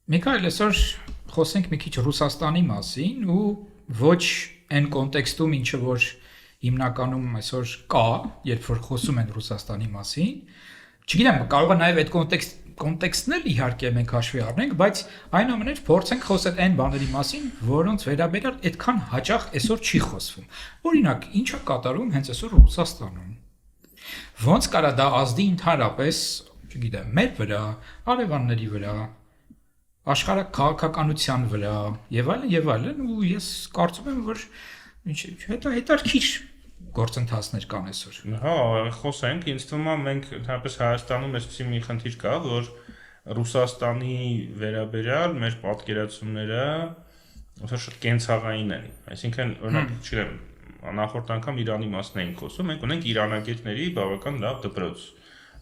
Միքայել, այսօր խոսենք մի քիչ Ռուսաստանի մասին ու ոչ այն կոնտեքստում, ինչը որ հիմնականում այսօր կա, երբ որ խոսում են Ռուսաստանի մասին։ Չգիտեմ, կարող է նաև այդ կոնտեքստն էլ իհարկե մենք հաշվի առնենք, բայց այնուամենայնիվ փորձենք խոսել այն բաների մասին, որոնց վերաբերյալ այդքան հաճախ այսօր չի խոսվում։ Օրինակ, ինչ է կատարում հենց այսօր Ռուսաստանում։ Ոնց կարա դա ազդի ընդհանրապես, չգիտեմ, մեր վրա, արևանների վրա, աշխարհ քաղաքականության վրա եւ այլն ու ես կարծում եմ որ հետաքրքիր գործընթացներ կան այսօր։ Հա, խոսենք, ինձ թվում է մենք ընդհանրապես Հայաստանում այսպեսի մի խնդիր կա, որ Ռուսաստանի վերաբերյալ մեր պատկերացումները ոնց շատ կենցաղային են։ Այսինքն, օրինակ, չգիտեմ, նախորդ անգամ Իրանի մասն էինք խոսում, մենք ունենք իրանագետների բավական լավ դպրոց։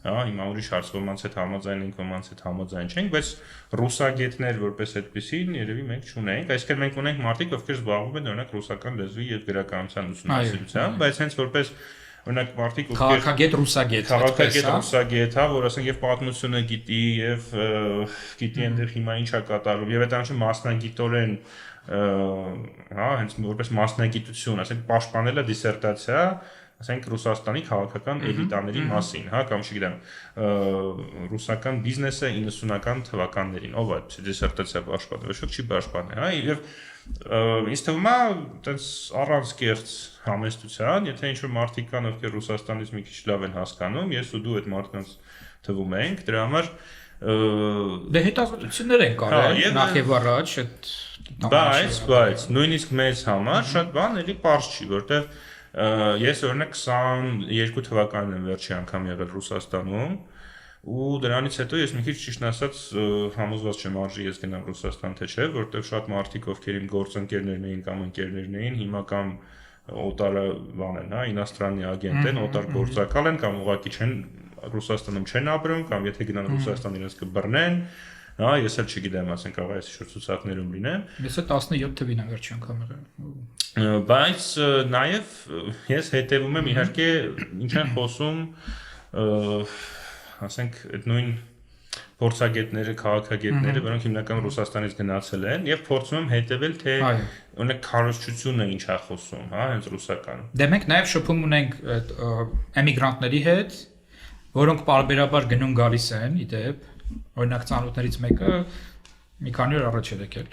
Հա, հիմա ուրիշ հարց ոմանց հետ համաձայն ենք, ոմանց հետ համաձայն չենք, բայց ռուսագետներ որպես այդպեսին երևի մենք չունենք, այսինքն մենք ունենք մարդիկ, ովքեր զբաղվում են օրինակ ռուսական լեզվի եւ գրականության ուսումնասիրությամբ, բայց հենց որպես օրինակ մարդիկ, ովքեր քաղաքագետ ռուսագետ, հա, որ ասենք եւ պատմությունը գիտի եւ գիտի այնտեղ հիմա ինչ է կատարվում եւ այդ անշուշտ մասնագիտորեն հա, հենց որպես մասնագիտություն, ասենք պաշտպանել է դիսերտացիա ասենք Ռուսաստանի քաղաքական էլիտաների մասին, հա, կամ չգիտեմ, ռուսական բիզնեսը 90-ական թվականներին, ով է դիսերտացիա պաշտպանել, ոչ չի պաշտպանել, հա, եւ ինձ թվում է, այտենց առանց կեղծ համեստության, եթե ինչ-որ մարդիկ կան, ովքեր Ռուսաստանից մի քիչ լավ են հասկանում, ես ու դու այդ մարդկանց թվում ենք, դրա համար դե հետազոտություններ են կարել նախ եւ առաջ այդ բայց նույնիսկ մեզ համար շատ բան էլի պարզ չի, որտեղ ես օրինակ 22 թվականին եմ վերջի անգամ եղել Ռուսաստանում ու դրանից հետո ես մի քիչ ճիշտ ասած համոզված չեմ արժի ես գնամ Ռուսաստան թե չէ, որտեղ շատ մարդիկ ովքեր իմ գործընկերներն էին կամ ընկերներն էին, հիմա կամ օտարը բան են, հա, ինոստրաննի ագենտ են, օտար գործակալ են կամ ուղղակի չեն Ռուսաստանում չեն ապրում կամ եթե գնան Ռուսաստան իրենց կբռնեն, հա, ես էլ չգիտեմ, ասենք կարող է այսիշոր ցուցակներում լինեմ։ Ես 17 թվին եմ վերջի անգամ եղել։ Բայց նաև ես հետևում եմ իհարկե ինչ են խոսում, ասենք այդ նույն փորձագետները, քաղաքագետները, որոնք հիմնականում Ռուսաստանից գնացել են եւ փորձում եմ հետևել թե օրինակ քարոզչությունը ինչ է խոսում, հա, հենց ռուսական։ Դե մենք նաև շփում ունենք այդ էմիգրանտների հետ, որոնք պարբերաբար գնում գալիս են, իդեպ, օրինակ ծանոթներից մեկը մի քանի օր առաջ էր եկել։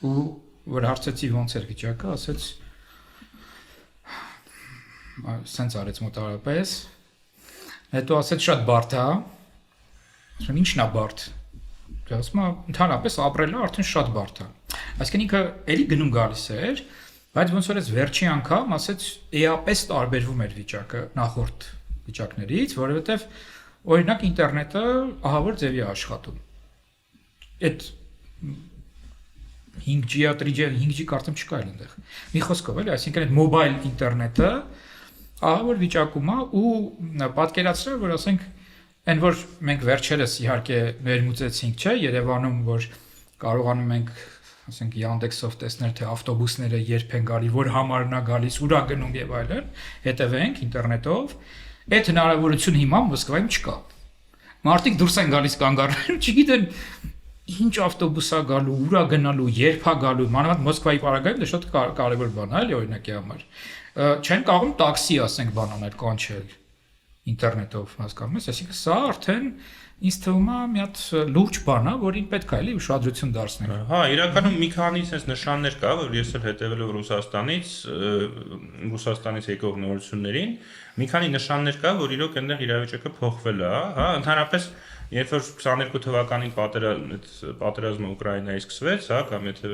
Ու որ հարցեցի ոնց էր վիճակը, ասեց սենց արեց մոտավորապես։ Հետո ասեց շատ բարդ է։ Ասում ինչն է բարդ։ Ասում է ընդհանրապես ապրելը արդեն շատ բարդ է։ Այսինքն ինքը էլի գնում գալիս էր, բայց ոնց որ էս վերջի անգամ ասեց էապես տարբերվում էր վիճակը նախորդ վիճակներից, որովհետև օրինակ ինտերնետը ահավոր ձևի է աշխատում։ Այդ 5G-ը, 3G, 5G կարծեմ չկա էլ այնտեղ։ Մի խոսքով էլի, այսինքն այդ մոբայլ ինտերնետը ահավոր վիճակում է ու պատկերացրել, որ ասենք այն որ մենք վերջերս իհարկե ներմուծեցինք, չէ, Երևանում, որ կարողանում ենք, ասենք Yandex-ով տեսնել, թե ավտոբուսները երբ են գալի, որ համարն է գալիս, ուր է գնում եւ այլն, հետևենք ինտերնետով, այդ հնարավորությունը հիմա Մոսկվայում չկա։ Մարդիկ դուրս են գալիս կանգառներում, չգիտեն ինչ ավտոբուս է գալու, ուր է գնալու, երբ է գալու, մանավանդ Մոսկվայի պարագայում դա շատ կարևոր բան է, էլի օրինակի համար։ Չեն կարողում տաքսի, ասենք, բան անել, կանչել ինտերնետով, հասկանում ես, այսինքն սա արդեն ինձ թվում է մի հատ լուրջ բան է, որին պետք է էլի ուշադրություն դարձնել։ Հա, իրականում մի քանի sense նշաններ կա, որ ես էլ հետևելով Ռուսաստանից եկող նորություններին, մի քանի նշաններ կա, որ իրոք այնտեղ իրավիճակը փոխվել է, հա, ընդհանրապես երբ որ 22 թվականին պատերազմը Ուկրաինայից սկսվեց, հա, կամ եթե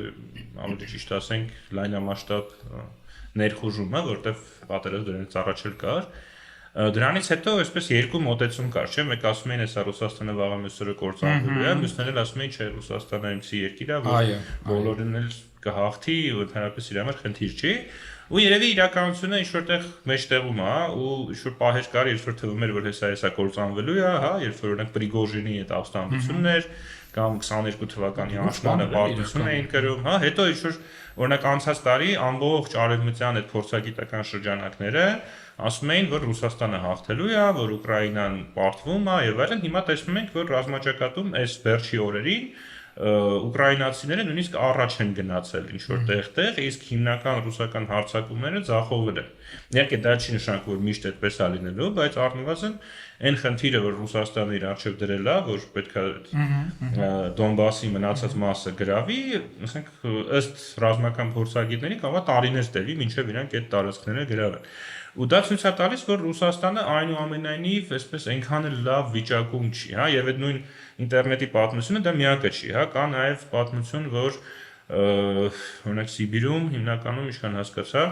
ավելի ճիշտ ասենք, լայնամասշտաբ ներխուժումը, որտեղ պատերազմը դրանից առաջ էլ կար, դրանից հետո այսպես երկու մոտեցում կար, չէ՞, մեկ ասում էին, հեսա Ռուսաստանը վաղը մյուսը կործանվելու է, մյուսները էլ ասում էին, չէ, Ռուսաստանը այնպիսի երկիր է, որ բոլորին էլ կհաղթի ու ընդհանրապես իր համար խնդիր չի։ Ու երևի իրականությունը ինչ որտեղ մեջտեղում է, ու ինչ որ պահեր կար, երբ որ թվում էր, որ հեսա կործանվելու է, հա, երբ որ օրինակ Պրիգոժինի այդ ապստամբությունն էր, կամ 22 թվականի աշնանը բարձություն էին կրում, հա, հետո ինչ որ օրինակ անցած տարի ամբողջ արևմտյան այդ փորձագիտական շրջանակները ասում էին, որ Ռուսաստանը հաղթելու է, որ Ուկրաինան պարտվում է եւ այլն, հիմա տեսնում ենք, որ ռազմաճակատում այս վերջի օրերին ուկրաինացիները նույնիսկ առաջ են գնացել ինչ որ տեղ, իսկ հիմնական ռուսական հարձակումները ձախողվել են։ Իհարկե դա չի նշանակում, որ միշտ այդպես է լինելու, բայց առնվազն այն խնդիրը, որ Ռուսաստանը իր առջև դրել է, որ պետք է Դոնբասի մնացած մասը գրավի, ասենք ըստ ռազմական փորձագետների կարող է տարիներ տևի, մինչև իրանք այդ տարածքները գրավեն։ Ու դա ցույց է տալիս, որ Ռուսաստանը այնուամենայնիվ այսպես այնքան էլ լավ վիճակում չի, հա, եւ այդ նույն ինտերնետի պատմությունը դա միակը չի, հա, կա նաեւ պատմություն, որ օրինակ Սիբիրում հիմնականում ինչքան հասկացա,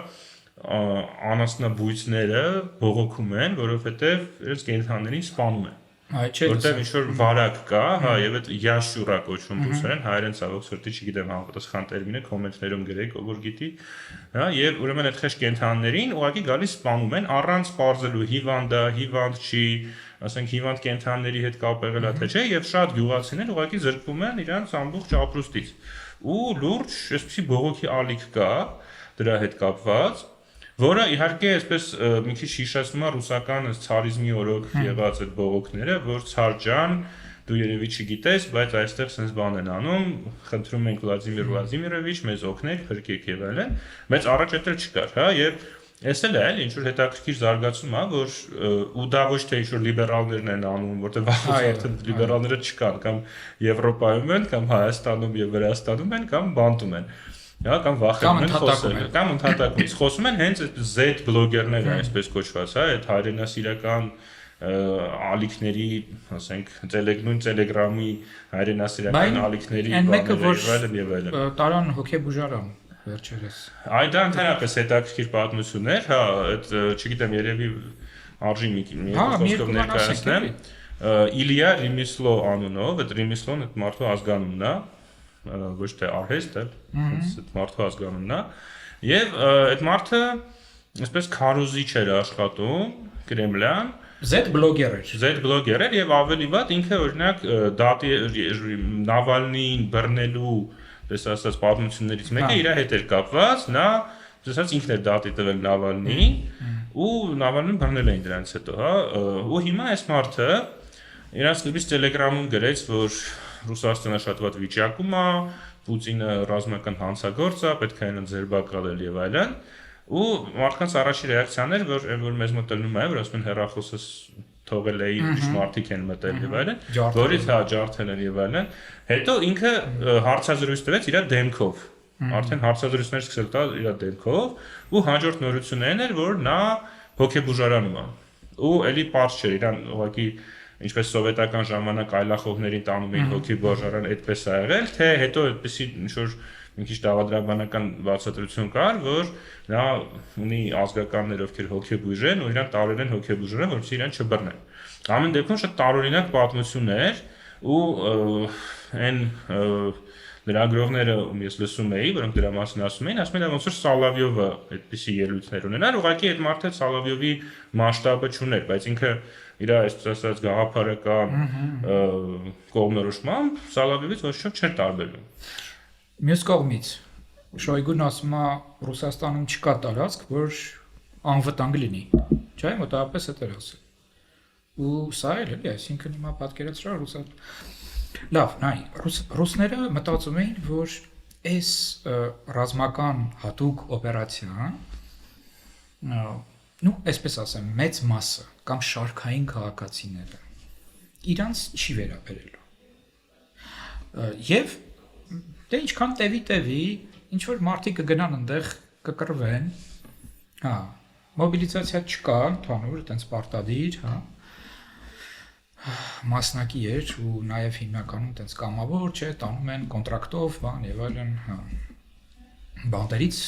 անասնաբույծները բողոքում են, որովհետեւ իրենց կենդանիներին սպանում են։ Որտեղ ինչ որ վարակ կա, հա, եւ այդ յաշուրա կոչվում ռուսերեն, հայերեն ցավոք սրտի չգիտեմ համապատասխան տերմինը, կոմենտներում գրեք, ով որ գիտի, հա, եւ ուրեմն այդ խեղճ կենդաններին ուղղակի գալիս սպանում են առանց բարձելու հիվանդա, հիվանդ չի, ասենք հիվանդ կենդանների հետ կապ եղել է թե չէ, եւ շատ գյուղացիներ ուղղակի զրկվում են իրանց ամբողջ ապրուստից։ Ու լուրջ այսպեսի բողոքի ալիք կա դրա հետ կապված, որը իհարկե այսպես մի քիչ հիշեցնում է ռուսական ցարիզմի օրոք եղած այդ բողոքները, որ ցար ջան, դու երևի չգիտես, բայց այստեղ sense բան են անում, խնդրում ենք Վլադիմիր Վլադիմիրովիչ մեզ օգնել, փրկեք եւ այլն, բայց առաջ էլ չկար, հա, եւ էս էլ է, ինչ որ հետաքրքիր զարգացում է, որ ու դա ոչ թե ինչ որ լիբերալներն են անում, որտեղ արդեն լիբերալները չկան, կամ Եվրոպայում են, կամ Հայաստանում եւ Վրաստանում են, կամ Բանտում են։ Հա, կամ վախենում են խոսել, կամ ընդհատակում խոսում են հենց այդ Z բլոգերները, այսպես կոչված, հա, այդ հայրենասիրական ալիքների, ասենք, Telegram-ի հայրենասիրական ալիքների եւ այլն։ Տարան հոգեբուժարան վերջերս։ Այ դա ընդհանրապես հետաքրքիր պատմություն էր, հա, այդ չգիտեմ, երևի արժի մի խոսքով ներկայացնեմ։ Իլիա Ռիմիսլո անունով, այդ Ռիմիսլոն այդ մարդու ազգանունն է, ոչ թե արհեստ է, այդ մարդու ազգանունն է, եւ այդ մարդը այսպես քարոզիչ էր աշխատում Կրեմլյան, Z բլոգեր էր եւ ավելի վատ ինքը օրինակ դատի Նավալնին բռնելու դες ասած պատմություններից մեկը իր հետ էր կապված, նա ասած ինքն էր դատի տվել Նավալնին ու Նավալնին բռնել էին դրանից հետո, հա, ու հիմա այս մարդը իրանց նույնիսկ Telegram-ում գրեց, որ Ռուսաստանը շատ վատ վիճակում է, Պուտինը ռազմական հանցագործ է, պետք է նրան ձերբակալել եւ այլն, ու մարդկանց առաջի ռեակցիան էր, որ մեզ մոտ լնում է, որ ասում են հեռախոսս թողել էի, իշ մարդիկ են մտել եւ այլն, որից հա ջարդել են եւ այլն, հետո ինքը հարցազրույց տվեց իր դեմքով, արդեն հարցազրույցներ սկսել տալ իր դեմքով, ու հաջորդ նորություններն էր, որ նա հոգեբուժարանում է, ու էլի պարզ չէր, իրան ուղղակի ինչպես սովետական ժամանակ այլախոհներին տանում էին հոգեբուժարան, այդպես է եղել, թե հետո այդպեսի ինչ-որ մի քիչ դավադրաբանական բացատրություն կար, որ նա ունի ազգականներ, ովքեր հոգեբույժ են, ու իրան տարել են հոգեբուժարան, որպեսզի իրան չբռնեն։ Ամեն դեպքում շատ տարօրինակ պատմություն էր, ու այն լրագրողները, ում ես լսում էի, որոնք դրա մասին ասում էին, ասում են ոնց որ Սալավյովը այդպիսի ելույթներ ունենար, ուղղակի այդ մարդը Սալավյովի մասշտաբը չուներ, բայց ինքը իր այսպես ասած գաղափարական կողմնորոշմամբ Սալավյովից ոչ ոք չէր տարբերվում։ Մյուս կողմից Շոյգուն ասում է Ռուսաստանում չկա տարածք, որ անվտանգ լինի, չէ՞, մոտավորապես այդ էր ասել։ Ու սա էլ էլի, այսինքն հիմա պատկերացրա Լավ, նայ, ռուսները մտածում էին, որ այս ռազմական հատուկ օպերացիան, նու, այսպես ասեմ, մեծ մասը կամ շարքային քաղաքացիները իրանց չի վերաբերելու։ Եվ դե ինչքան տևի, ինչ որ մարդիկ կգնան այնտեղ կկռվեն, հա, մոբիլիզացիա չկա, ընդհանուր, այտենց պարտադիր, հա, մասնակի էր ու նաև հիմնականում այտենց կամավոր չէ, տանում են կոնտրակտով, բան եւ այլն, հա։ Բանդերից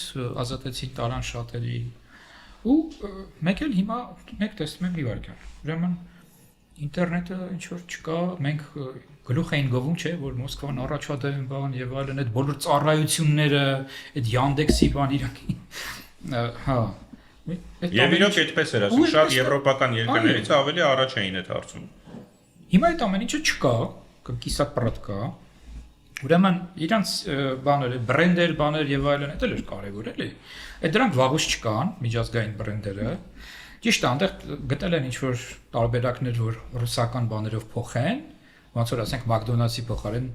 ազատեցին տարան շատերի ու մեկ էլ հիմա մեկ տեսնում եմ մի վարքան։ Ուրեմն ինտերնետը ինչ որ չկա, մենք գլուխ էին գովում, չէ, որ Մոսկվան առաջադեմ բան եւ այլն, այդ բոլոր ծառայությունները, այդ Yandex-ի բան իրանքի, հա։ Եվ իրոք այդպես էր ասում, շատ եվրոպական երկրներից ավելի առաջ էին այդ հարցում։ Հիմա այդ ամեն ինչը չկա, կամ կիսատ պրատ կա, ուրեմն իրանց բաները, բրենդեր, բաներ եւ այլն, դա էլ էր կարևոր էլի։ Այդ դրանք վաղուց չկան, միջազգային բրենդերը։ Ճիշտ է, այնտեղ գտել են ինչ-որ տարբերակներ, որ ռուսական բաներով փոխեն, ոնց որ ասենք McDonald's-ի փոխարեն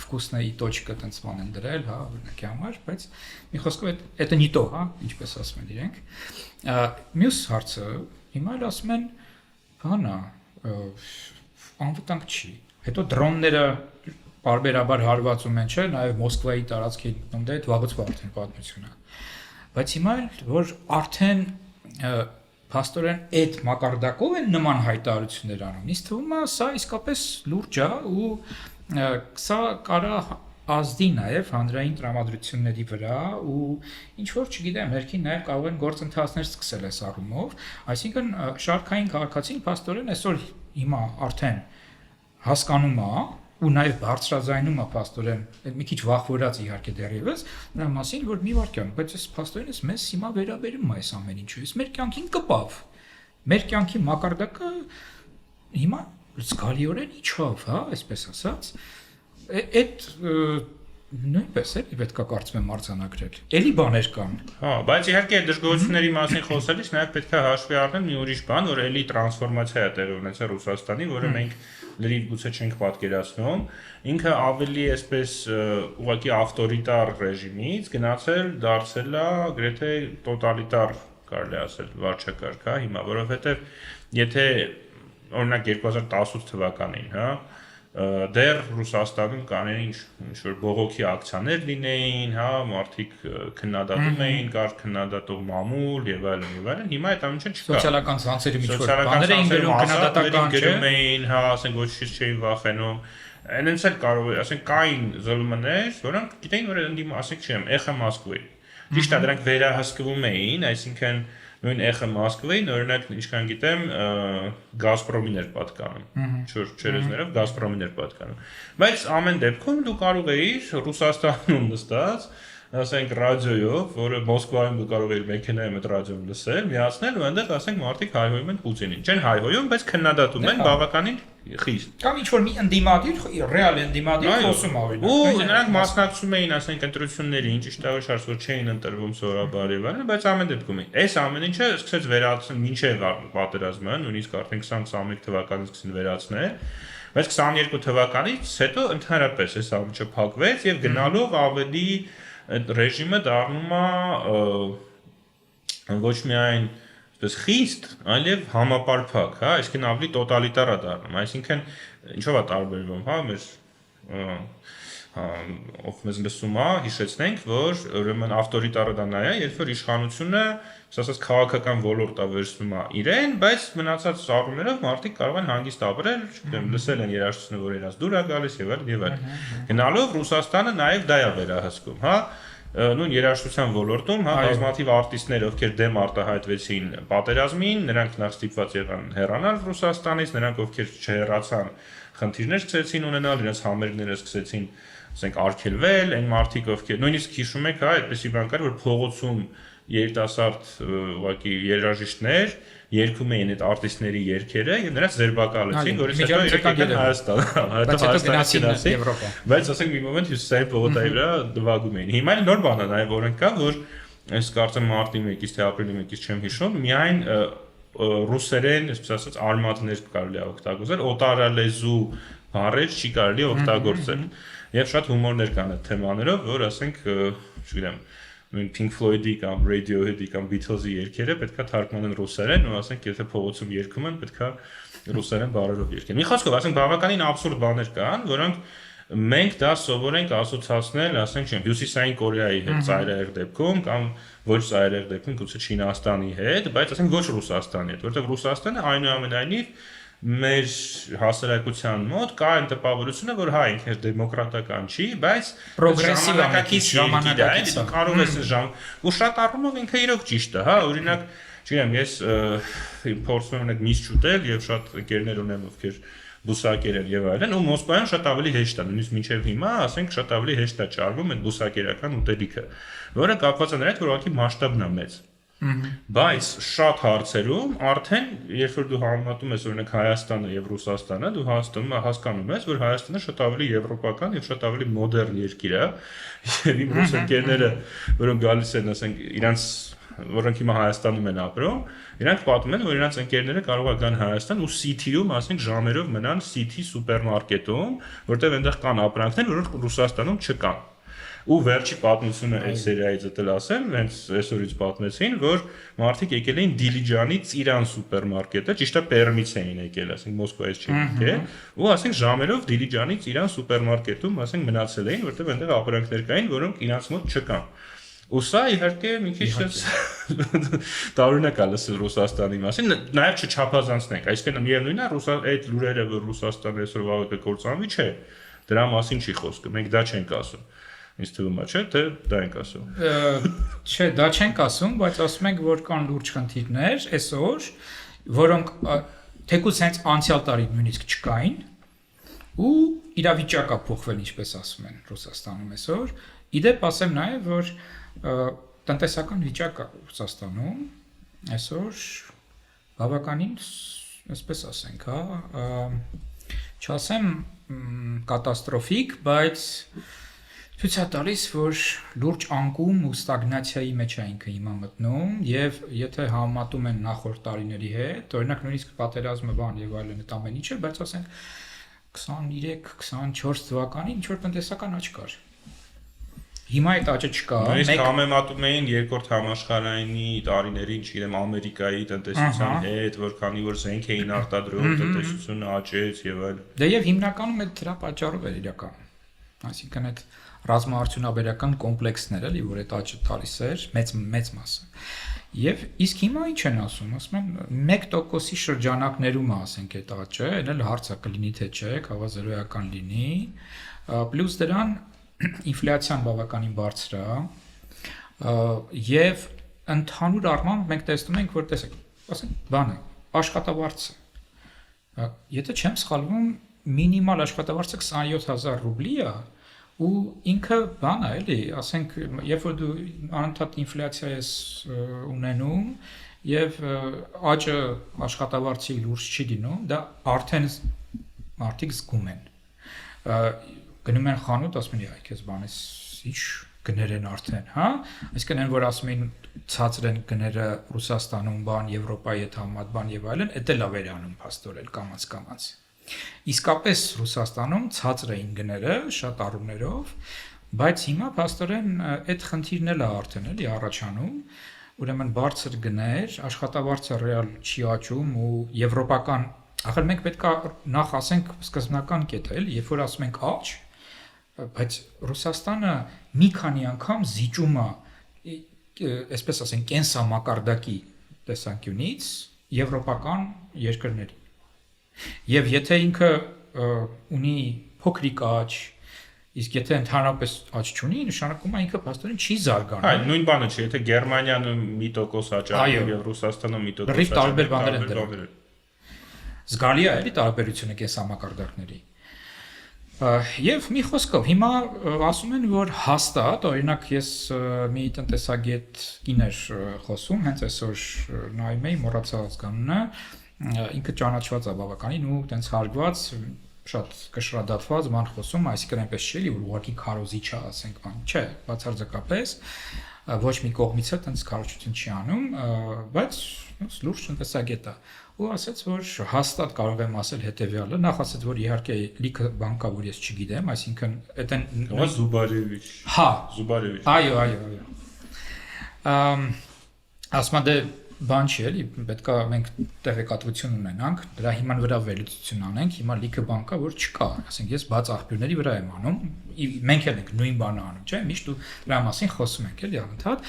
вкусная точка տենց ման են դրել, հա, օրինակի համար, բայց մի խոսքով это не то, հա, ինչպես ասում են իրենք։ Մյուս հարցը հիմա էլ ասում են, բանա, անվտանգ չի։ Հետո դրոնները բարբերաբար հարվածում են, չէ, նաև Մոսկվայի տարածքի դե այդ վաղուց արդեն պատմություն է։ Բայց հիմա որ արդեն փաստորեն այդ մակարդակով են նման հայտարարություններ անում։ Ինձ թվում է սա իսկապես լուրջ է ու սա կարա ազդի նաև հանրային տրամադրությունների վրա ու ինչ որ չգիտեմ, հերքին նաև կարող են գործընթացներ սկսել այս առումով, այսինքն շարքային քաղաքացին փաստորեն այսօր հիմա արդեն հասկանում է ու նաև բարձրաձայնում է փաստորեն, մի քիչ վախվորած իհարկե դեռևս, նրա մասին, որ մի վարքյան, բայց այս փաստորեն մեզ հիմա վերաբերում է այս ամեն ինչը, այս մեր կյանքին կպավ, մեր կյանքի մակարդակը հիմա զգալիորեն իջավ, հա, այսպես ասած, այդ նույնպես էլի պետք է կարծում եմ արձանագրել։ Էլի բաներ կան։ Հա, բայց իհարկե դժգոհությունների մասին խոսելիս նաև պետք է հաշվի առնել մի ուրիշ բան, որ էլի տրանսֆորմացիա է տեղի ունեցել Ռուսաստանի, որը մենք լրիվ գուցե չենք պատկերացնում, ինքը ավելի այսպես ուղղակի ավտորիտար ռեժիմից գնացել դարձել է գրեթե տոտալիտար, կարելի ասել, վարչակարգ, հա, հիմա, որովհետև եթե օրինակ 2018 թվականին, հա, դեռ Ռուսաստանում կանեն ինչ-որ բողոքի ակցիաներ լինեին, հա, մարդիկ քննադատում էին, կար քննադատող մամուլ եւ այլն, հիմա այդ ամենը չկա։ Սոցիալական ցանցերի միջոց բաներ էին գրում, քննադատական գրում էին, հա, ասենք ոչինչ չէին վախենում։ Այնպես էլ կարող է, ասենք կային ԶԼՄ-ներ, որոնք գիտեին, որ ընդդիմ, ասենք չեմ, Էխո Մոսկվայի։ Ճիշտ է, դրանք վերահսկվում էին, այսինքն նույն Էխո Մոսկվային, օրինակ, ինչքան գիտեմ, Գազպրոմին էր պատկանում։ Չերեզներով Գազպրոմին էր պատկանում։ Բայց ամեն դեպքում դու կարող էիր Ռուսաստանում նստած, ասենք ռադիոյով, որը Մոսկվայում դու կարող էիր մեքենայում այդ ռադիոն լսել, միացնել ու այնտեղ ասենք մարդիկ հայհոյում են Պուտինին։ Չեն հայհոյում, բայց քննադատում են բավականին խիստ։ Կամ ինչ որ մի ընդդիմադիր, ռեալ ընդդիմադիր խոսում օրինակ։ Ու նրանք մասնակցում էին, ասենք, ընտրություններին, ճիշտ է, շարժ որ չէին ընտրվում սովորաբար եւ այլն, բայց ամեն դեպքում այս ամեն ինչը սկսեց վերացնել մինչեւ պատերազմը, նույնիսկ արդեն 2021 թվականից սկսին վերացնել, բայց 22 թվականից հետո ընդհանրապես այս ամենը չփակվեց եւ գնալով ավելի այդ ռեժիմը դառնում է ոչ միայն այսպես խիստ, այլև համապարփակ, հա, այսինքն ավելի տոտալիտար է դառնում, այսինքն ինչով է տարբերվում, հա, մեր ով մեզ լսում է, հիշեցնենք, որ ուրեմն ավտորիտարը դա նա է, երբ որ իշխանությունը, ասած քաղաքական ոլորտ է վերցնում է իրեն, բայց մնացած առումներով մարդիկ կարող են հանգիստ ապրել, չգիտեմ, լսել են երաժշտությունը, որ իրաց դուր է գալիս եւ այլն։ Գնալով Ռուսաստանը նաեւ դա է վերահսկում, հա, նույն երաժշտության ոլորտում, հա, բազմաթիվ արտիստներ, ովքեր դեմ արտահայտվեցին պատերազմին, նրանք նախ ստիպված եղան հեռանալ Ռուսաստանից, նրանք ովքեր չհեռացան, խնդիրներ սկսեցին ունենալ, իրենց համերգները սկսեցին, ասենք, արգելվել, այն մարդիկ, ովքեր նույնիսկ հիշում եք, հա, այդպեսի բան կար, որ փողոցում երիտասարդ ուղղակի երաժիշտներ երգում էին այդ արտիստների երգերը եւ նրանց ձերբակալեցին, որից հետո իրենք եկան Հայաստան, հետո Հայաստանից Եվրոպա։ Բայց ասենք մի մոմենտ հյուսիսային պողոտայի վրա դվագում էին։ Հիմա նոր բան է նաեւ օրենք կա, որ այս կարծեմ մարտի 1-ից թե ապրիլի 1-ից չեմ հիշում, միայն ռուսերեն, այսպես ասած, արմատներ կարելի է օգտագործել, օտարալեզու բառեր չի կարելի օգտագործել։ Եվ շատ հումորներ կան այդ թեմաներով, որ ասենք, չգիտեմ, նույն Pink Floyd-ի կամ Radiohead-ի կամ Beatles-ի երգերը պետքա թարգմանեն ռուսերեն, ու ասենք, եթե փողոցում երգում են, պետքա ռուսերեն բառերով երգեն։ Մի խոսքով, ասենք, բավականին աբսուրդ բաներ կան, որոնք մենք դա սովոր ենք ասոցացնել, ասենք, չեմ, Հյուսիսային Կորեայի հետ ծայրահեղ դեպքում կամ ոչ ծայրահեղ դեպքում գուցե Չինաստանի հետ, բայց ասենք ոչ Ռուսաստանի հետ, որովհետև Ռուսաստանը այնուամենայնիվ մեր հասարակության մոտ կա այն տպավորությունը, որ հա ինքը դեմոկրատական չի, բայց պրոգրեսիվ ժամանակակից է, կարող ես ժամ ու շատ առումով ինքը իրոք ճիշտ է, հա, օրինակ, չգիտեմ, ես փորձում եմ միս չուտել եւ շատ ընկերներ ունեմ, ովքեր բուսակեր են եւ այլն, ու Մոսկվայում շատ ավելի հեշտ է, նույնիսկ մինչեւ հիմա, ասենք, շատ ավելի հեշտ է ճարվում այդ բուսակերական ուտելիքը, որը կապված է նրա հետ, որ ուղղակի մասշտաբն է մեծ։ Բայց շատ հարցերում արդեն երբ որ դու համեմատում ես օրինակ Հայաստանը եւ Ռուսաստանը, դու հասկանում ես, որ Հայաստանը շատ ավելի եվրոպական եւ շատ ավելի մոդեռն երկիր է, եւ իմ ռուս ընկերները, որոնք գալիս են, ասենք, իրանց որոնք հիմա Հայաստանում են ապրում, իրանք պատմում են, որ իրանք ընկերները կարող է գան Հայաստան ու City-ում, ասենք ժամերով մնան City սուպերմարկետում, որտեղ այնտեղ կան ապրանքներ, որոնք Ռուսաստանում չկան։ Ու վերջի պատմությունը այս սերիայից էլ ասեմ, հենց այսօրից պատմեցին, որ մարդիկ եկել էին Դիլիջանի Ծիրան սուպերմարկետը, ճիշտ է Պերմից էին եկել, ասենք Մոսկվայից չէին եկել, ու ասենք ժամերով Դիլիջանի Ծիրան սուպերմարկետում, ասենք մնացել էին, որտեղ այնտեղ ապրանքներ կային, որոնք իրանց մոտ չկան։ Ու սա իհարկե մի քիչ տարօրինակ է լսել Ռուսաստանի մասին, նաև չչափազանցնենք, այսինքն միևնույնն է, այդ լուրերը, որ Ռուսաստանը այսօր վաղը կկործանվի, չէ, դրա մասին չի խոսքը, մենք դա չենք ասում։ Ինձ թվում է, չէ՞, թե դա ենք ասում։ Չէ, դա չենք ասում, բայց ասում ենք, որ կան լուրջ խնդիրներ այսօր, որոնք թեկուզ հենց անցյալ տարի նույնիսկ չկային, ու իրավիճակը փոխվել, ինչպես ասում են Ռուսաստանում այսօր։ Իդեպ ասեմ նաև, որ տնտեսական վիճակը Ռուսաստանում այսօր բավականին, այսպես ասենք, չասեմ կատաստրոֆիկ, բայց ցույց է տալիս, որ լուրջ անկում ու ստագնացիայի մեջ է ինքը հիմա մտնում, եւ եթե համեմատում են նախորդ տարիների հետ, օրինակ նույնիսկ պատերազմը բան եւ այլն այդ ամեն ինչը, բայց ասենք 23-24 թվականին ինչ որ տնտեսական աճ կար։ Հիմա այդ աճը չկա։ Մենք համեմատում էին երկրորդ համաշխարհայինի տարիներին, չգիտեմ, Ամերիկայի տնտեսության հետ, որ քանի որ զենք էին արտադրում, տնտեսությունը աճեց եւ այլն։ Դե եւ հիմնականում այդ դրա պատճառով էր իրական։ Այսինքն այդ ռազմաարդյունաբերական կոմպլեքսներ էլի, որ այդ աճը տալիս էր, մեծ մասը։ Եվ իսկ հիմա ինչ են ասում, ասում են 1%-ի շրջանակներում է, ասենք այդ աճը, այն էլ հարց է կլինի թե չէ, կարող է զրոյական լինի, պլյուս դրան ինֆլյացիան բավականին բարձր է, եւ ընդհանուր առմամբ մենք տեսնում ենք, որ տեսեք, ասենք բանը, աշխատավարձը։ Եթե չեմ սխալվում, մինիմալ աշխատավարձը 27000 ռուբլի է, ու ինքը բան է, էլի, ասենք, երբ որ դու անընդհատ ինֆլյացիա ես ունենում եւ աճը աշխատավարձի լուրջ չի լինում, դա արդեն մարդիկ զգում են։ Գնում են խանութ, ասում են, այ քեզ բանես, ինչ գներ են արդեն, հա? Այսինքն այն որ ասում են ցածր են գները Ռուսաստանում, բան, Եվրոպայի հետ համեմատ, բան եւ այլն, դա էլ է վերանում փաստորել կամաց։ Իսկապես Ռուսաստանում ցածր էին գները շատ առումներով, բայց հիմա փաստորեն այդ խնդիրն էլ է արդեն էլի առաջանում, ուրեմն բարձր գներ, աշխատավարձը ռեալ չի աճում ու եվրոպական, ախր մենք պետք է նախ ասենք սկզբնական կետը էլի, երբ որ ասում ենք աճ, բայց Ռուսաստանը մի քանի անգամ զիջում է, այսպես ասենք, կենսամակարդակի տեսանկյունից եվրոպական երկրների։ Եվ եթե ինքը ունի փոքրիկ աճ, իսկ եթե ընդհանրապես աճ չունի, նշանակում է ինքը փաստորեն չի զարգանում։ Այո, նույն բանը չի, եթե Գերմանիան 1% աճ եւ Ռուսաստանը 1% լրիվ տարբեր բաներ են դրանք։ Զգալի է էլի տարբերությունը կենսամակարդակների։ Եվ մի խոսքով հիմա ասում են, որ հաստատ, օրինակ ես մի տնտեսագետ կիներ խոսում, հենց այսօր նայում էի, մոռացա ազգանունը, ինքը ճանաչված է բավականին ու տենց հարգված, շատ կշռադատված բան խոսում, այսինքն այնպես չէ, որ ուղղակի քարոզիչ է, ասենք բան, չէ, բացարձակապես ոչ մի կողմից է տենց քարոզություն չի անում, բայց լուրջ տնտեսագետ է ու ասաց, որ հաստատ կարող եմ ասել հետեւյալը, նախ ասաց, որ իհարկե լիքը բան կա, որ ես չգիտեմ, այսինքն այդեն Զուբարևիչ։ Հա, Զուբարևիչ։ Այո։ Ասма դե բան չի էլի, պետք է մենք տեղեկատվություն ունենանք, դրա հիման վրա վերլուծություն անենք, հիմա լիքը բան կա, որ չկա, ասենք ես բաց աղբյուրների վրա եմ անում, մենք էլ ենք նույն բանը անում, չէ՞, միշտ ու դրա մասին խոսում ենք էլի անընդհատ,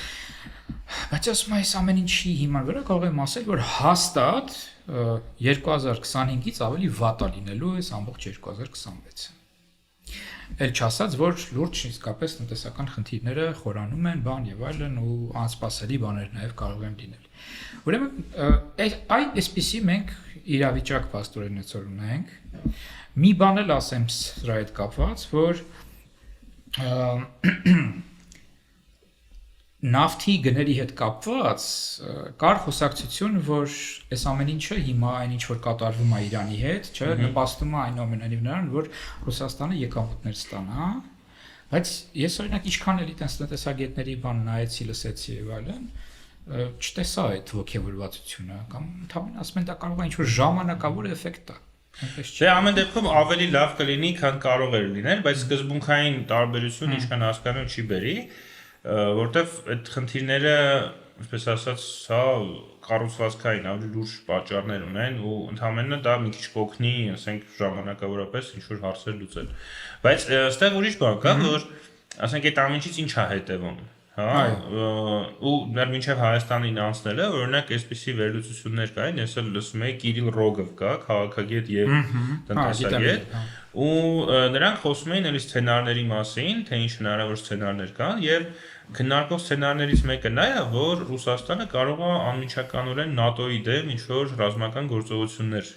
բայց ասում եմ այս ամեն ինչի հիման վրա կարող եմ ասել, որ հաստատ 2025-ից ավելի վատ է լինելու այս ամբողջ 2026-ը։ Էլ չասած, որ լուրջ իսկապես տնտեսական խնդիրները խորանում են, բան եւ այլն ու անսպասելի բաներ նաեւ կարող են լինել։ Ուրեմն այսպեսի մենք իրավիճակ փաստորեն այսօր ունենք։ Մի բան էլ ասեմ սրա հետ կապված, որ նավթի գների հետ կապված կար խոսակցություն, որ այս ամեն ինչը հիմա այն ինչ որ կատարվում է Իրանի հետ, չէ, նպաստում է այնուամենայնիվ նրան, որ Ռուսաստանը եկամուտներ ստանա, բայց ես օրինակ ինչքան էլի տես տնտեսագետների բան նայեցի, լսեցի եւ այլն, չտեսա այդ ողջավորվածությունը կամ ընդհանրապես ասում են դա կարող է ինչ-որ ժամանակավոր էֆեկտ տա։ Դե ամեն դեպքում ավելի լավ կլինի, քան կարող էր լինել, բայց սկզբունքային տարբերություն ինչքան հասկանում չի բերի, որտեվ այդ խնդիրները, այսպես ասած, հա կառուցվածքային ավելի լուրջ պատճառներ ունեն ու ընդհանրապես դա մի քիչ կօգնի, ասենք ժամանակավորապես ինչ-որ հարցեր լուծել։ Բայց այստեղ ուրիշ բան կա, որ ասենք այդ ամեն ինչից ինչ է հետևում։ Հա ու դեռ մինչև Հայաստանին անցնելը օրինակ այսպիսի վերլուծություններ կային, ես էլ լսում եի Կիրիլ Ռոգով կա, քաղաքագետ եւ տնտեսագետ, ու նրանք խոսում էին էլի սցենարների մասին, թե ինչ հնարավոր սցենարներ կան եւ քննարկող սցենարներից մեկը նա է, որ Ռուսաստանը կարող է անմիջականորեն ՆԱՏՕ-ի դեմ ինչ-որ ռազմական գործողություններ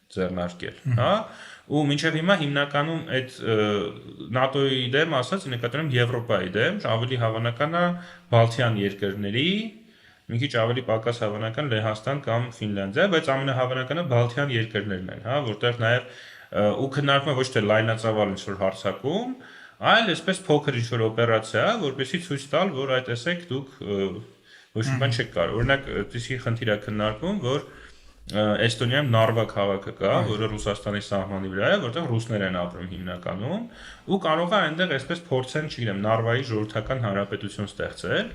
ձեռնարկել, հա ու մինչև հիմա հիմնականում այդ ՆԱՏՕ-ի դեմ ասած նկատառում Եվրոպայի դեմ, ավելի հավանական է Բալթյան երկրների, մի քիչ ավելի պակաս հավանական Լեհաստան կամ Ֆինլանդիա, բայց ամենահավանականը Բալթյան երկրներն են, հա, որտեղ նաև ու քննարկվում է ոչ թե լայնածավալ ինչ-որ հարձակում, այլ այսպես փոքր ինչ-որ օպերացիա, որպեսզի ցույց տալ, որ այդ տեսեք դուք ոչ մի բան չեք կարող։ Օրինակ, այդպիսի խնդիր է քննարկվում, որ Էստոնիայում Նարվա քաղաքը կա, որը Ռուսաստանի սահմանի վրա է, որտեղ ռուսներ են ապրում հիմնականում, ու կարող է այնտեղ այսպես փորձեն, չգիտեմ, Նարվայի ժողովրդական հանրապետություն ստեղծել,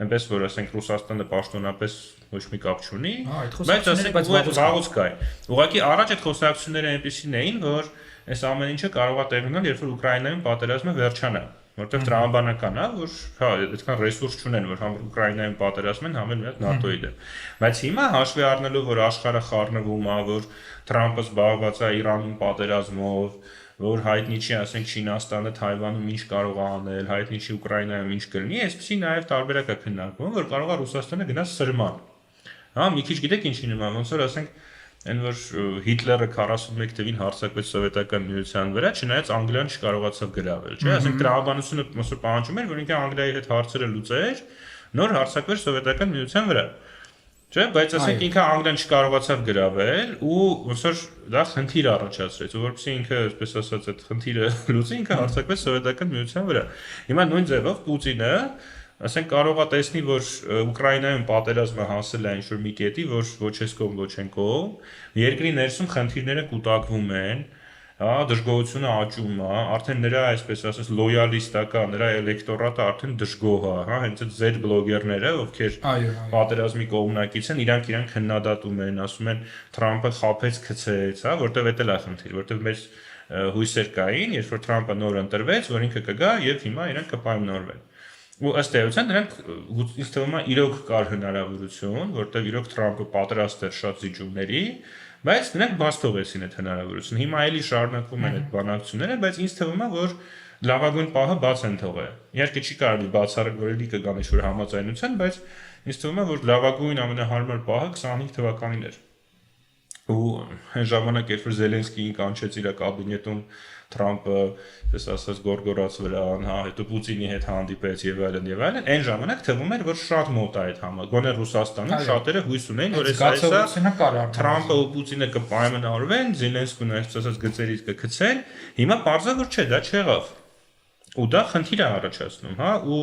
այնպես որ ասենք Ռուսաստանը պաշտոնապես ոչ մի կապ չունի, բայց ասենք այդ վաղուց կա։ Ուղղակի առաջ այդ խոսակցությունները այնպեսին էին, որ այս ամեն ինչը կարող է տեղի ունենալ, երբ որ Ուկրաինայում պատերազմը վերջանա, որտեղ տրամաբանական է, որ հա, այդքան ռեսուրս չունեն, որ համ Ուկրաինայում պատերազմեն, համ էլ միած ՆԱՏՕ-ի դեմ։ Բայց հիմա հաշվի առնելով, որ աշխարհը խառնվում է, որ Թրամփը զբաղված է Իրանում պատերազմով, որ հայտնի չի, ասենք Չինաստանը Թայվանում ինչ կարող է անել, հայտնի չի Ուկրաինայում ինչ կլինի, այսպեսի նաև տարբերակ է քննարկվում, որ կարող է Ռուսաստանը գնա սրման։ Հա, մի քիչ գիտեք ինչի նման, ոնց որ ասենք Այն որ Հիտլերը 41 թվին հարձակվեց Սովետական Միության վրա, չնայած Անգլիան չկարողացավ գրավել, չէ՞, ասենք տրամաբանությունը ոնց պահանջում էր, որ ինքը Անգլիայի հետ հարցերը լուծեր, նոր հարձակվեր Սովետական Միության վրա։ Չէ՞, բայց ասենք ինքը Անգլիան չկարողացավ գրավել ու ոնց որ դա խնդիր առաջացրեց, ու որովհետեւ ինքը, այսպես ասած, այդ խնդիրը լուծի, ինքը հարձակվեց Սովետական Միության վրա։ Հիմա նույն ձևով Պուտինը ասենք կարող է տեսնի, որ Ուկրաինայում պատերազմը հասել է ինչ-որ մի կետի, որ ոչ ես կողմ, ոչ են կողմ, երկրի ներսում խնդիրները կուտակվում են, հա, դժգոհությունը աճում է, արդեն նրա, այսպես ասած, լոյալիստական, նրա էլեկտորատը արդեն դժգոհ է, հա, հենց այդ Z բլոգերները, ովքեր պատերազմի կողմնակից են, իրանք քննադատում են, ասում են Թրամփը խաբեց, գցեց, հա, որտեվ էդ էլ է խնդիր, որտեվ մեր հույսեր կային, երբ որ Թրամփը նոր ընտրվեց, որ ինքը կգա եւ հիմա իրանք կպայմանավորվեն։ Ու ըստ էության նրանք ինձ թվում է իրոք կար հնարավորություն, որտեղ իրոք Թրամփը պատրաստ էր շատ զիջումների, բայց նրանք բաց թողեցին այդ հնարավորությունը։ Հիմա էլի շարունակվում են այդ բանակցությունները, բայց ինձ թվում է, որ լավագույն պահը բաց են թողել։ Իհարկե չի կարելի բացառել, որ էլի կգան ինչ-որ համաձայնության, բայց ինձ թվում է, որ լավագույն ամենահարմար պահը 25 թվականին էր։ Ու այն ժամանակ, երբ որ Զելենսկին կանչեց իր կաբինետում Թրամփը, այսպես ասած, գորգորաց վրան, հա, հետո Պուտինի հետ հանդիպեց եւ այլն, այն ժամանակ թվում էր, որ շատ մոտ է այդ համը։ Գոնե Ռուսաստանում շատերը հույս ունեին, որ այս Թրամփը ու Պուտինը կպայմանավորվեն, Զելենսկին այսպես ասած գծերից կգցեն, հիմա պարզա որ չէ, դա չեղավ։ Ու դա խնդիր է առաջացնում, հա, ու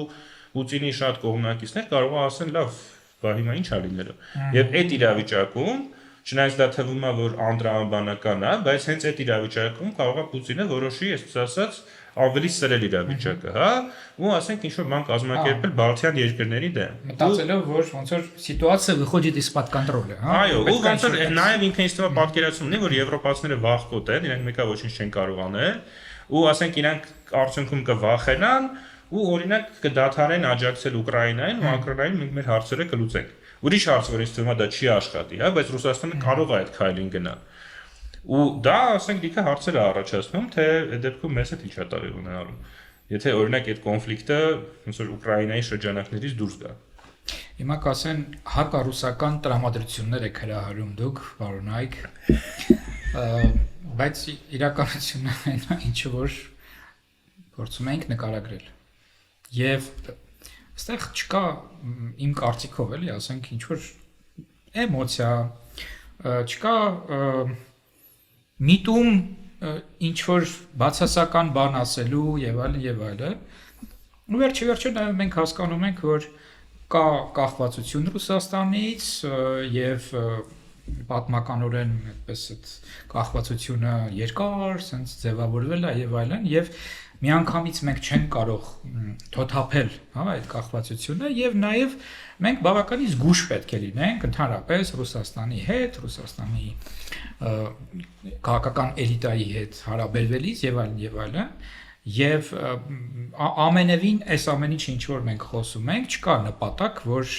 Պուտինի շատ կողմնակիցներ կարող է ասեն, լավ, բա հիմա ինչ է լինելու։ Եվ այդ իրավիճակում Չնայած դա թվում է, որ անդրամաբանական է, բայց հենց այդ իրավիճակում կարող է Պուտինը որոշի, այսպես ասած, ավելի սրել իրավիճակը, հա, ու ասենք ինչ-որ բան կազմակերպել Բալթյան երկրների դեմ։ Մտածելով, որ ոնց որ սիտուացիա выходит из-под контроля, հա։ Այո, ու ոնց որ նաև ինքը ինձ թվում է պատկերացում ունի, որ եվրոպացիները վախկոտ են, իրենք մեկը ոչինչ չեն կարող անել, ու ասենք իրանք արդյունքում կվախենան, ու օրինակ կդադարեն աջակցել Ուկրաինային, ու Ուկրաինային մենք մեր հարցերը կլուծենք։ Ուրիշ հարց, որ ինձ թվում է դա չի աշխատի, հա, բայց Ռուսաստանը կարող է այդ քայլին գնալ։ Ու դա, ասենք, դիքը հարցեր է առաջացնում, թե այդ դեպքում մեզ հետ ինչ է տեղի ունենալու։ Եթե օրինակ այդ կոնֆլիկտը ոնց որ Ուկրաինայի շրջանակներից դուրս գա։ Հիմա կասեն հակառուսական տրամադրություններ եք հրահարում դուք, պարոնայք, բայց իրականությունն այն է, ինչ որ փորձում ենք նկարագրել։ Եվ այստեղ չկա իմ կարծիքով էլի, ասենք ինչ որ էմոցիա, չկա միտում ինչ որ բացասական բան ասելու եւ այլն եւ այլն։ Ու վերջի վերջո նաև մենք հասկանում ենք, որ կա կախվածություն Ռուսաստանից եւ պատմականորեն այդպես այդ կախվածությունը երկար sense ձևավորվել է եւ այլն եւ միանգամից մենք չենք կարող թոթափել, հա, այդ կախվածությունը եւ նաեւ մենք բավականին զգուշ պետք է լինենք ընդհանրապես Ռուսաստանի հետ, Ռուսաստանի քաղաքական էլիտայի հետ հարաբերվելիս եւ այլն եւ ամենևին այս ամենի ինչ որ մենք խոսում ենք չկա նպատակ որ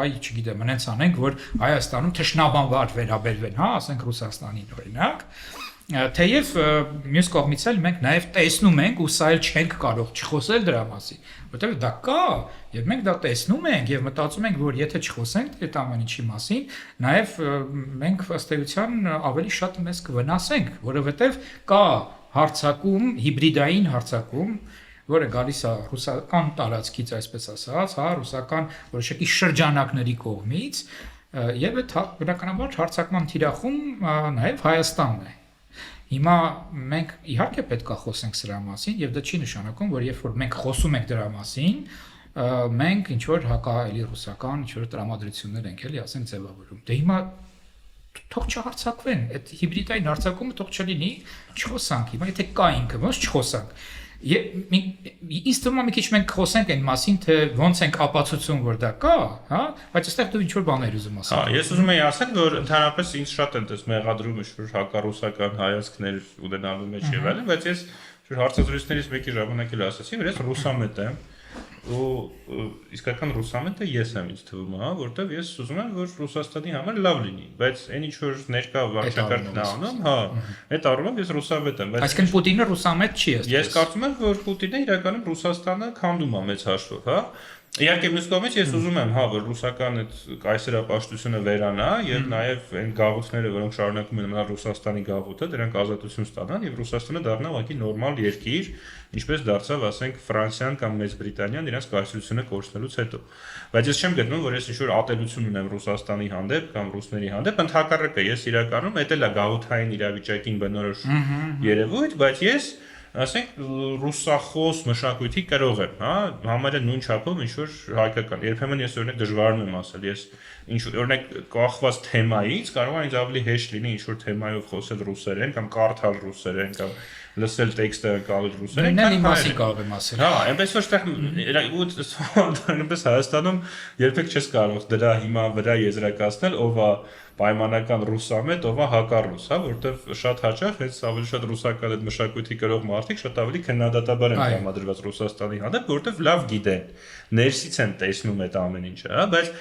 այ չգիտեմ այնց անենք որ Հայաստանում թշնամաբար վերաբերվեն, հա, ասենք Ռուսաստանին օրինակ թեև մյուս կողմից էլ մենք նաև տեսնում ենք ու սա էլ չենք կարող չխոսել դրա մասին, որովհետև դա կա եւ մենք դա տեսնում ենք եւ մտածում ենք որ եթե չխոսենք այդ ամեն ինչի մասին, նաև մենք ըստ էության ավելի շատ մեզ կվնասենք, որովհետև կա հարցակում, հիբրիդային հարցակում, որը գալիս է ռուսական տարածքից, այսպես ասած, հա, ռուսական որոշակի շրջանակների կողմից եւ այդ բնականաբար հարցակման թիրախում նաև Հայաստանն է։ Հիմա մենք իհարկե պետք է խոսենք սրա մասին եւ դա չի նշանակում որ երբ որ մենք խոսում ենք դրա մասին մենք ինչ որ հակահայելի ռուսական ինչ որ տրամադրություններ ենք էլի ասենք ձևավորում դե հիմա թող չհարցակվեն այդ հիբրիդային հարցակումը թող չլինի չխոսանք հիմա եթե կա ինքը ոնց չխոսանք Ինձ թվում է մի քիչ մենք խոսենք այն մասին թե ոնց ենք ապացուցում որ դա կա, հա, բայց այստեղ դու ինչ որ բաներ ուզում ասել։ Հա, ես ուզում եի ասել որ ընդհանրապես ինձ շատ են դες մեղադրում ինչ-որ հակառուսական հայացքներ ունենալու մեջ եւ այլն, բայց ես ինչ-որ հարցազրույցներից մեկի ժամանակ էլ ասացի, որ ես ռուսամետ եմ ու իսկական ռուսամետը ես եմ ինձ թվում, հա, որտեվ ես ուզում եմ որ Ռուսաստանի համար լավ լինի, բայց այն ինչ որ ներկա վարչակարգն է անում, հա, այդ առումով ես ռուսամետ եմ, բայց այսինքն Պուտինը ռուսամետ չի ըստ։ Ես կարծում եմ որ Պուտինը իրականում Ռուսաստանը քանդում է մեծ հաշվով, հա։ Իհարկե մյուս կողմից ես ուզում եմ, հա, որ ռուսական այդ կայսերապաշտությունը վերանա եւ նաեւ այն գաղութները, որոնք շարունակում են մնալ Ռուսաստանի գաղութը, դրանք ազատություն ստանան եւ Ռուսաստանը դառնա ուղղակի նորմալ երկիր, ինչպես դարձավ, ասենք, Ֆրանսիան կամ Մեծ Բրիտանիան իրենց կայսրությունը կորցնելուց հետո։ Բայց ես չեմ գտնում, որ ես ինչ-որ ատելություն ունեմ Ռուսաստանի հանդեպ կամ ռուսների հանդեպ, ընդհակառակը ես իրականում դա էլ է գաղութային իրավիճակին բնորոշ երևույթ, բայց ես ասենք ռուսախոս մշակույթի կրող եմ, հա, համարյա նույն չափով ինչ որ հայկական։ Երբեմն ես օրինակ դժվարում եմ ասել, ես ինչ օրինակ կախված թեմայից կարող է ինձ ավելի հեշտ լինի ինչ որ թեմայով խոսել ռուսերեն կամ կարդալ ռուսերեն կամ լսել տեքստը կարդալ ռուսերեն։ Նույնն իմասի կարող եմ ասել։ Հա, այնպես որ այդտեղ այնպես Հայաստանում երբեք չես կարող դրա հիման վրա եզրակացնել, ով է պայմանական ռուսամետ, ով է հակառուս, հա, որովհետև շատ հաճախ հենց ավելի շատ ռուսական այդ մշակույթի կրող մարդիկ շատ ավելի քննադատաբար են տրամադրված Ռուսաստանի հանդեպ, որովհետև լավ գիտեն, ներսից են տեսնում այդ ամեն ինչը, հա, բայց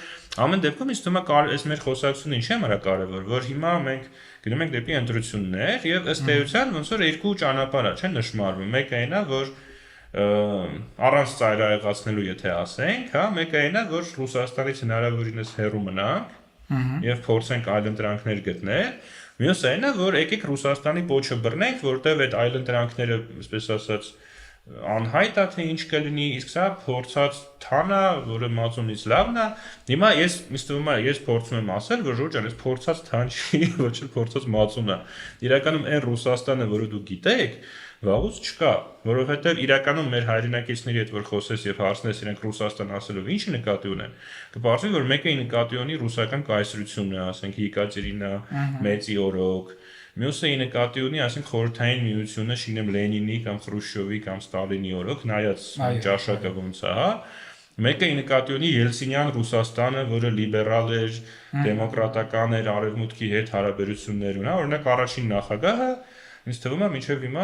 ամեն դեպքում ինձ թվում է այս մեր խոսակցությունը ինչ է ամենակարևոր, որ հիմա մենք գնում ենք դեպի ընտրություններ եւ ըստ էության ոնց որ երկու ճանապարհ է, չէ՞, նշмарվում։ Մեկը այնա, որ առանց ծայրահեղացնելու եթե ասենք, հա, մեկը այնա, որ Ռուսաստանից հնարավորինս հեռու մնանք եւ փորձենք այլընտրանքներ գտնել։ Մյուսը այնա, որ եկեք Ռուսաստանի պոչը բռնենք, որտեվ այդ այլընտրանքները, այսպես ասած, անհայտ է թե ինչ կլինի, իսկ սա փորձած թան է, որը մածունից լավն է։ Հիմա ես ինձ թվում է, ես փորձում եմ ասել, որ ժորջան, ես փորձած թան չի, ոչ էլ փորձած մածուն է։ Իրականում այն Ռուսաստանը, որը դուք գիտեք, վաղուց չկա, որովհետև իրականում մեր հայրենակիցների հետ որ խոսես եւ հարցնես իրենք Ռուսաստան ասելով ինչ նկատի ունեն, կպարզվի որ մեկը նկատի ունի ռուսական կայսրությունն է, ասենք Եկատերինա Մեծի օրոք, մյուսը նկատի ունի, ասենք խորհրդային միությունը, շինեմ Լենինի կամ Խրուշչովի կամ Ստալինի օրոք, նայած ճաշակը ոնց է, հա։ Մեկը նկատի ունի Ելցինյան Ռուսաստանը, որը լիբերալ էր, դեմոկրատական էր, արևմուտքի հետ հարաբերություններ ունի, օրինակ առաջին նախագահը ինձ թվում է մինչև հիմա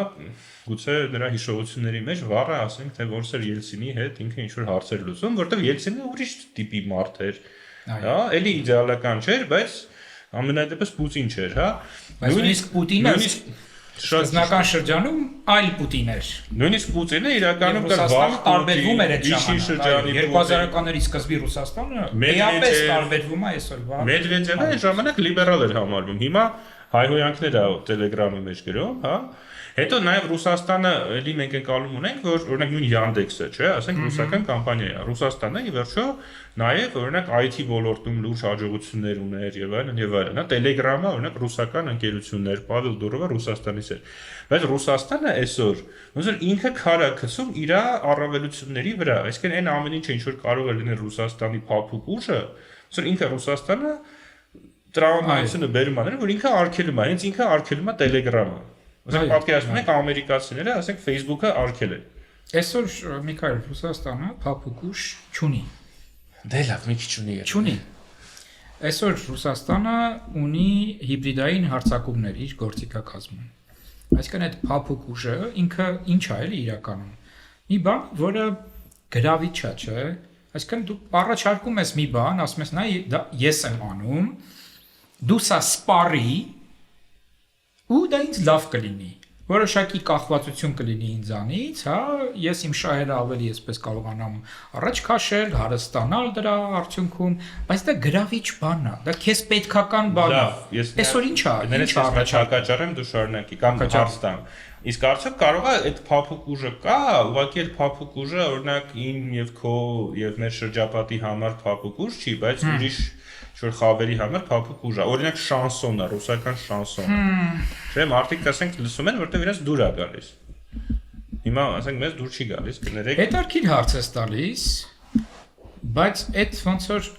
գուցե նրա հիշողությունների մեջ վառը ասենք թե ոնց էր Ելցինի հետ ինքը ինչ որ հարցեր լուծում, որտեղ Ելցինը ուրիշ տիպի մարդ էր, հա, էլի իդեալական չէր, բայց ամենայդեպս Պուտին չէր, հա։ Բայց նույնիսկ Պուտինը սկզբնական շրջանում այլ Պուտին էր։ Նույնիսկ Պուտինը իրականում կար վաղ տարբերվում էր այդ շրջանի 2000-ականների սկզբի Ռուսաստանը էապես տարբերվում է այսօր վաղ։ Մեդվեդևը այն ժամանակ լիբերալ էր համարվում։ Հիմա հայհոյանքներ է Telegram-ի մեջ գրում, հա։ Հետո նաև Ռուսաստանը էլի մենք ընկալում ունենք, որ օրինակ նույն Yandex-ը, չէ, ասենք ռուսական կամպանիա է։ Ռուսաստանը ի վերջո նաև օրինակ IT ոլորտում լուրջ հաջողություններ ուներ եւ այլն եւ այլն, հա։ Telegram-ը օրինակ ռուսական ընկերություններ, Pavel Durov-ը Ռուսաստանից էր։ Բայց Ռուսաստանը այսօր ոնց որ ինքը քարը գցում իր առավելությունների վրա, այսինքն այն ամեն ինչը ինչ որ կարող է լինել Ռուսաստանի փափուկ ուժը, ոնց որ ինքը Ռուսաստանը տրամադրությունը բերում անել, որ ինքը արգելում է, հենց ինքը արգելում է Telegram-ը։ Ասենք պատկերացնում եք ամերիկացիները, ասենք Facebook-ը արգել է։ Այսօր Միքայել Ռուսաստանը փափուկ ուժ չունի։ Դե լավ, մի քիչ ունի։ Չունի։ Այսօր Ռուսաստանը ունի հիբրիդային հարձակումներ իր գործիքակազմում։ Այսինքն այդ փափուկ ուժը ինքը ինչ է էլի իրականում։ Մի բան, որը գրավիչ է, չէ՞։ Այսինքն դու առաջարկում ես մի բան, ասում ես, նա դա ես եմ անում, դու սա սպարի ու դա ինձ լավ կլինի։ Որոշակի կախվածություն կլինի ինձանից, հա, ես իմ շահերը ավելի այսպես կարողանամ առաջ քաշել, հարստանալ դրա արդյունքում, բայց դա գրավիչ բան է, դա քեզ պետքական բան է։ Այսօր ինչ է, ինչ առաջարկաճառեմ դու շարունակի կամ հարստան։ Իսկ արդյոք կարող է այդ փափուկ ուժը կա, ուղղակի այդ փափուկ ուժը օրինակ իմ եւ քո եւ մեր շրջապատի համար փափուկ ուժ չի, բայց ուրիշ որ խավերի համար փափուկ ուժ է։ Օրինակ շանսոնը, ռուսական շանսոնը։ Չէ, մարդիկ ասենք լսում են, որտեղ իրաց դուր է գալիս։ Հիմա ասենք մեզ դուր չի գալիս, կներեք։ Հետարքին հարց է տալիս, բայց այդ ոնց որ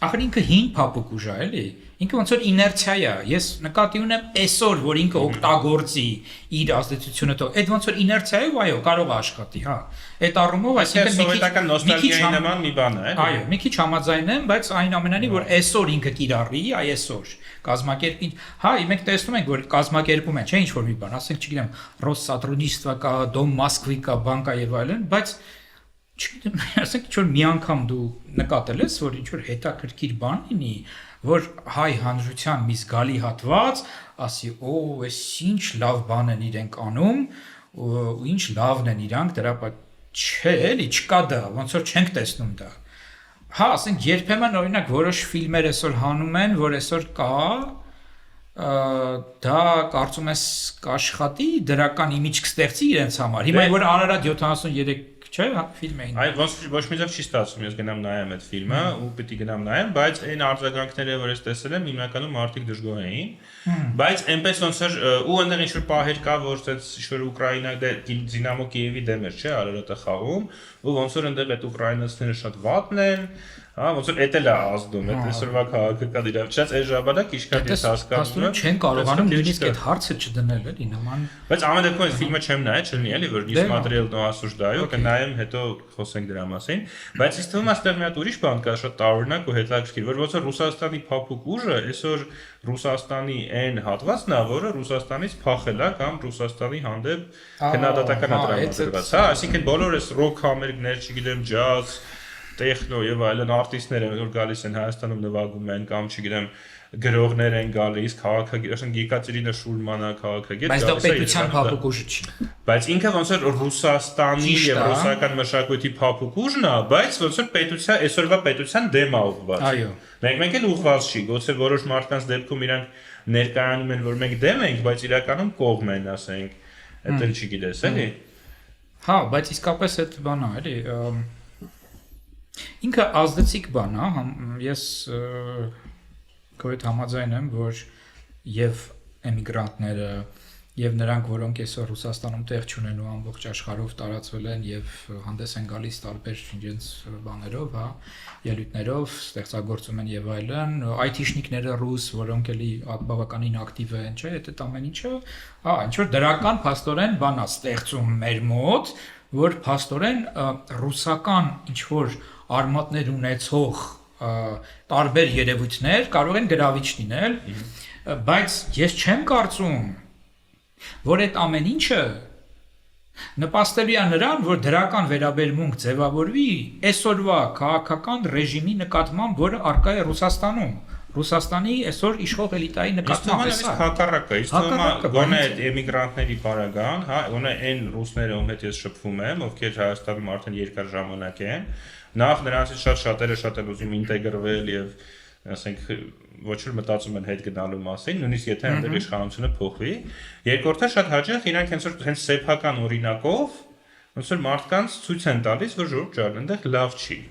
ախր ինքը հին փափուկ ուժ է, էլի։ Ինքը ոնց որ իներցիա է։ Ես նկատի ունեմ այսօր, որ ինքը օգտագործի իր ազդեցությունը տո։ Այդ ոնց որ իներցիա է, այո, կարող է աշխատի, հա։ Այդ առումով, այսինքն սովետական նոստալգիայի նման մի բան է, այո, մի քիչ համաձայն եմ, բայց այնուամենայնիվ որ այսօր ինքը կիրառի, այսօր կազմակերպին, հա, մենք տեսնում ենք, որ կազմակերպում են, չէ, ինչ որ մի բան, ասենք, չգիտեմ, Россотрудничество կա, Дом Москвы կա, բանկա եւ այլն, բայց չգիտեմ, ասենք, ինչ որ մի անգամ դու նկատել ես, որ ինչ որ հետաքրքիր բան լինի, որ հայ հանրության մի զգալի հատված ասի, օ, էս ինչ լավ բան են իրենք անում, ու ինչ լավն են իրանք, դրա չէ, էլի չկա դա, ոնց որ չենք տեսնում դա։ Հա, ասենք երբեմն օրինակ որոշ ֆիլմեր այսօր հանում են, որ այսօր կա, դա կարծում ես կաշխատի, դրական իմիջ կստեղծի իրենց համար։ Հիմա որ Արարատ 73 չէ, ֆիլմ էին։ Այ ոչ միով չի ստացվում, ես գնամ նայեմ այդ ֆիլմը ու պիտի գնամ նայեմ, բայց այն արձագանքները, որ ես տեսել եմ, հիմնականում մարդիկ դժգոհ էին։ Բայց այնպես ոնց որ ու այնտեղ ինչ որ պահեր կա, որ այդպես ինչ որ Ուկրաինա Դինամո Կիևի դեմ էր, չէ, Արարատը խաղում, ու ոնց որ այնտեղ այդ ուկրաինացիները շատ վատն են, հա, ոնց որ էդ էլ է ազդում, այդ այսօրվա քաղաքական իրավիճակից այս ժամանակ ինչքան ես հասկանում եմ, չեն կարողանում նույնիսկ այդ հարցը չդնել էլի նման։ Բայց ամեն դեպքում այս ֆիլմը չեմ նայել, չլինի էլի, որ նյութ ասուժդայո կնայեմ, հետո խոսենք դրա մասին, բայց ինձ թվում է այստեղ մի հատ ուրիշ բան կա, շատ տարօրինակ ու հետաքրքիր, որ ոնց որ Ռուսաստանի փափուկ ուժը այսօր Ռուսաստանի այն հատվածն է, որը Ռուսաստանից փախել է կամ Ռուսաստանի հանդեպ քննադատական տրամադրված, հա, այսինքն բոլոր այս ռոք համերգներ, չգիտեմ, ջազ, տեխնո եւ այլն արտիստները որ գալիս են Հայաստանում նվագում են կամ չգիտեմ գրողներ են գալիս, քաղաքագիր, ասենք Եկատերինա Շուլմանը քաղաքագիր, բայց դա պետության փափուկ ուժը չի։ Բայց ինքը ոնց որ Ռուսաստանի եւ ռուսական մշակույթի փափուկ ուժն է, բայց ոնց որ պետության այսօրվա պետության դեմ է ուղղված։ Այո։ Մենք էլ ուղղված չի, գուցե որոշ մարդկանց դեպքում իրանք ներկայանում են, որ մենք դեմ ենք, բայց իրականում կողմ են, ասենք, դա էլ չգիտես, էլի։ Հա, բայց իսկապես այդ բանն է, էլի։ Ինքը ազդեցիկ բան է, ես Կոյդ համաձայն եմ, որ եւ էմիգրանտները եւ նրանք, որոնք այսօր Ռուսաստանում տեղ չունեն ու ամբողջ աշխարհով տարածվել են եւ հանդես են գալիս տարբեր իրենց բաներով, հա, ելույթներով, ստեղծագործում են եւ այլն, IT-շնիկները ռուս, որոնք էլի բավականին ակտիվ են, չէ, այդ ամեն ինչը, հա, ինչ որ դրական փաստորեն բան է ստեղծում մեր մոտ, որ փաստորեն ռուսական ինչ որ արմատներ ունեցող տարբեր երևույթներ կարող են գրավիչ լինել, բայց ես չեմ կարծում, որ այդ ամեն ինչը նպաստելու է նրան, որ դրական վերաբերմունք ձևավորվի այսօրվա քաղաքական ռեժիմի նկատմամբ, որը առկա է Ռուսաստանում։ Ռուսաստանի այսօր իշխող էլիտայի նկատմամբ է սա։ Հակառակը, իսկ գոնե այդ էմիգրանտների պարագան, հա, գոնե այն ռուսները, ում հետ ես շփվում եմ, ովքեր Հայաստանում արդեն երկար ժամանակ են, նախ նրանցից շատերը շատ են ուզում ինտեգրվել եւ ասենք ոչ էլ մտածում են հետ գնալու մասին, նույնիսկ եթե այնտեղ իշխանությունը փոխվի։ Երկրորդը շատ հաճախ իրանք հենց սեփական օրինակով ոնց որ մարդկանց ցույց են տալիս, որ ժողովուրդ ջան, այնտեղ լավ չի։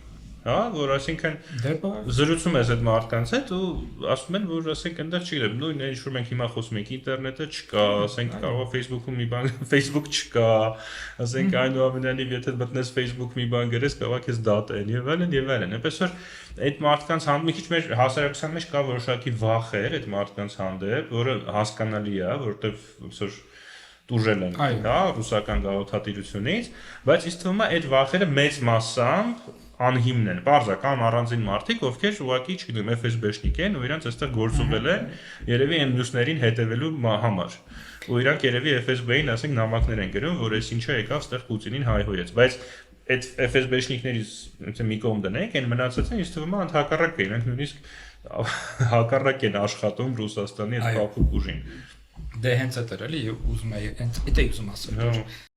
Հա, որ ասինքն զրուցում ես այդ մարդկանց հետ ու ասում են, որ ասենք այնտեղ չգիտեմ, նույն ինչ որ մենք հիմա խոսում ենք, ինտերնետը չկա, ասենք կարող է Facebook-ում մի բան, Facebook չկա, ասենք այնուամենայնիվ եթե մտնես Facebook մի բան գրես, կարող է քեզ դատեն եւ այլն եւ այլն։ Այնպես որ այդ մարդկանց հանդեպ մի քիչ մեր հասարակության մեջ կա որոշակի վախեր այդ մարդկանց հանդեպ, որը հասկանալի է, որովհետեւ ոնց որ դուժել են, հա, ռուսական գաղութատիրությունից, բայց ինձ թվում է այդ վախերը մեծ մասամբ անհիմն են, բարձրական առանձին մարդիկ, ովքեր ուղղակի, չգիտեմ, FSB-շնիկ են ու իրանց այստեղ գործուղել են, երևի այն մյուսներին հետևելու համար։ Ու իրանք երևի FSB-ին, ասենք, նամակներ են գրում, որ այս ինչա եկավ այստեղ Պուտինին հայհոյեց, բայց այդ FSB-շնիկներից մի կողմ դնենք, այն մնացածին ինձ թվում է հակառակ է, իրանք նույնիսկ հակառակ են աշխատում Ռուսաստանի այդ փափուկ ուժին։ Դե հենց այդ էր էլի, ուզում եի, հենց դա ուզում ասել։